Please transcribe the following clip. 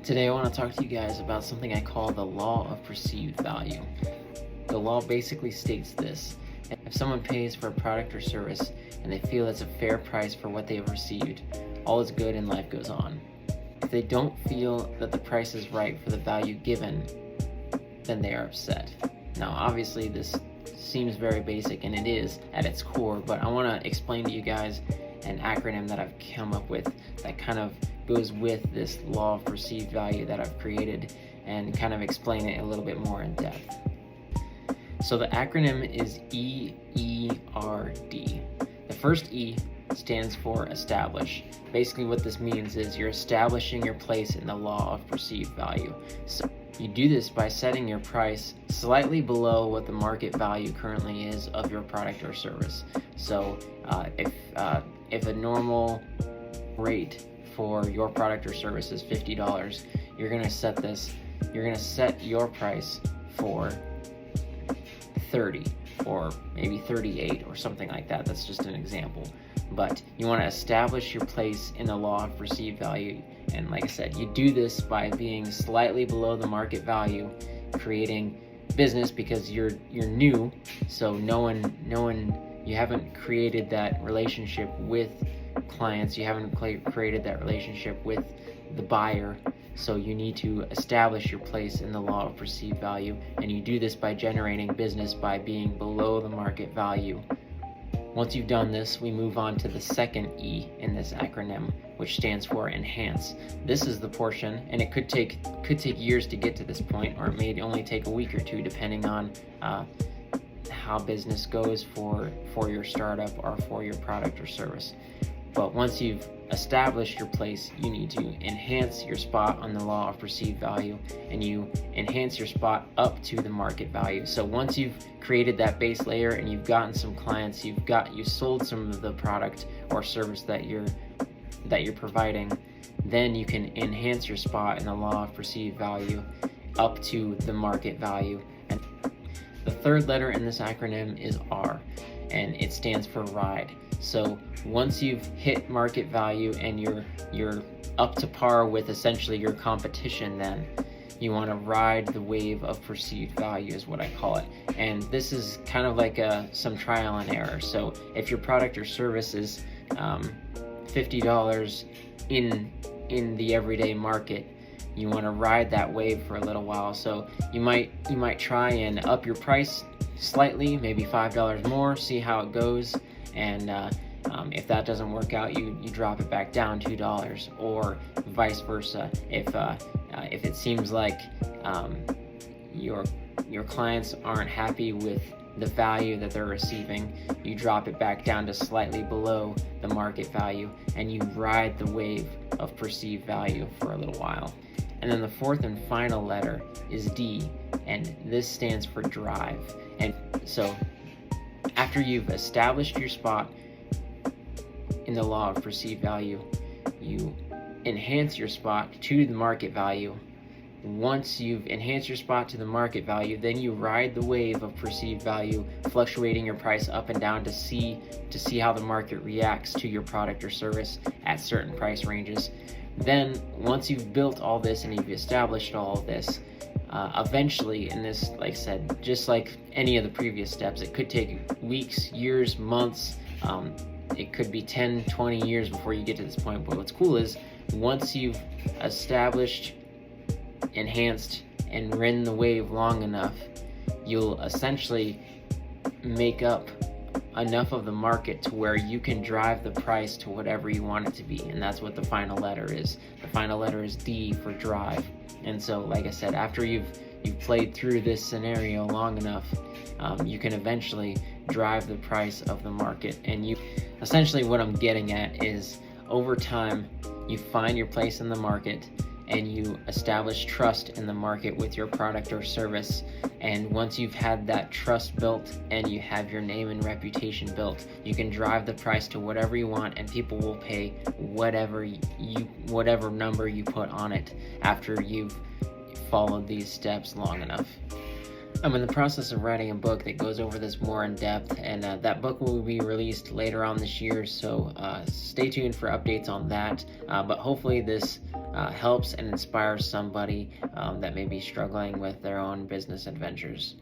Today I want to talk to you guys about something I call the law of perceived value. The law basically states this: if someone pays for a product or service and they feel it's a fair price for what they have received, all is good and life goes on. If they don't feel that the price is right for the value given, then they are upset. Now obviously this seems very basic, and it is at its core, but I want to explain to you guys an acronym that I've come up with that kind of goes with this law of perceived value that I've created, and kind of explain it a little bit more in depth. So the acronym is EERD. The first E stands for establish. Basically what this means is you're establishing your place in the law of perceived value. So you do this by setting your price slightly below what the market value currently is of your product or service. So if a normal rate for your product or service is $50, you're going to set your price for 30 or maybe 38 or something like that. That's just an example. But you want to establish your place in the law of perceived value, and like I said, you do this by being slightly below the market value, creating business because you're new, so you haven't created that relationship with clients, you haven't created that relationship with the buyer, so you need to establish your place in the law of perceived value, and you do this by generating business by being below the market value. Once you've done this, we move on to the second E in this acronym, which stands for enhance. This is the portion, and it could take years to get to this point, or it may only take a week or two, depending on how business goes for your startup or for your product or service. But once you've established your place, you need to enhance your spot on the law of perceived value, and you enhance your spot up to the market value. So once you've created that base layer and you've gotten some clients, you've sold some of the product or service that you're providing, then you can enhance your spot in the law of perceived value up to the market value. And the third letter in this acronym is R, and it stands for ride. So once you've hit market value and you're up to par with essentially your competition, then you want to ride the wave of perceived value is what I call it. And this is kind of like some trial and error. So if your product or service is $50 in the everyday market, you want to ride that wave for a little while. So you might try and up your price slightly, maybe $5 more, see how it goes, and if that doesn't work out, you drop it back down $2, or vice versa. If it seems like your clients aren't happy with the value that they're receiving, you drop it back down to slightly below the market value, and you ride the wave of perceived value for a little while. And then the fourth and final letter is D, and this stands for drive. And so after you've established your spot in the law of perceived value, you enhance your spot to the market value. Once you've enhanced your spot to the market value, then you ride the wave of perceived value, fluctuating your price up and down to see how the market reacts to your product or service at certain price ranges. Then once you've built all this and you've established all of this, eventually, and this, like I said, just like any of the previous steps, it could take weeks, years, months, it could be 10, 20 years before you get to this point. But what's cool is once you've established, enhanced, and ridden the wave long enough, you'll essentially make up enough of the market to where you can drive the price to whatever you want it to be, and that's what the final letter is. The final letter is D for drive. And so, like I said, after you've played through this scenario long enough, you can eventually drive the price of the market. And essentially what I'm getting at is, over time, you find your place in the market and you establish trust in the market with your product or service. And once you've had that trust built and you have your name and reputation built, you can drive the price to whatever you want, and people will pay whatever number you put on it after you've followed these steps long enough. I'm in the process of writing a book that goes over this more in depth, and that book will be released later on this year, so stay tuned for updates on that. But hopefully this helps and inspires somebody that may be struggling with their own business adventures.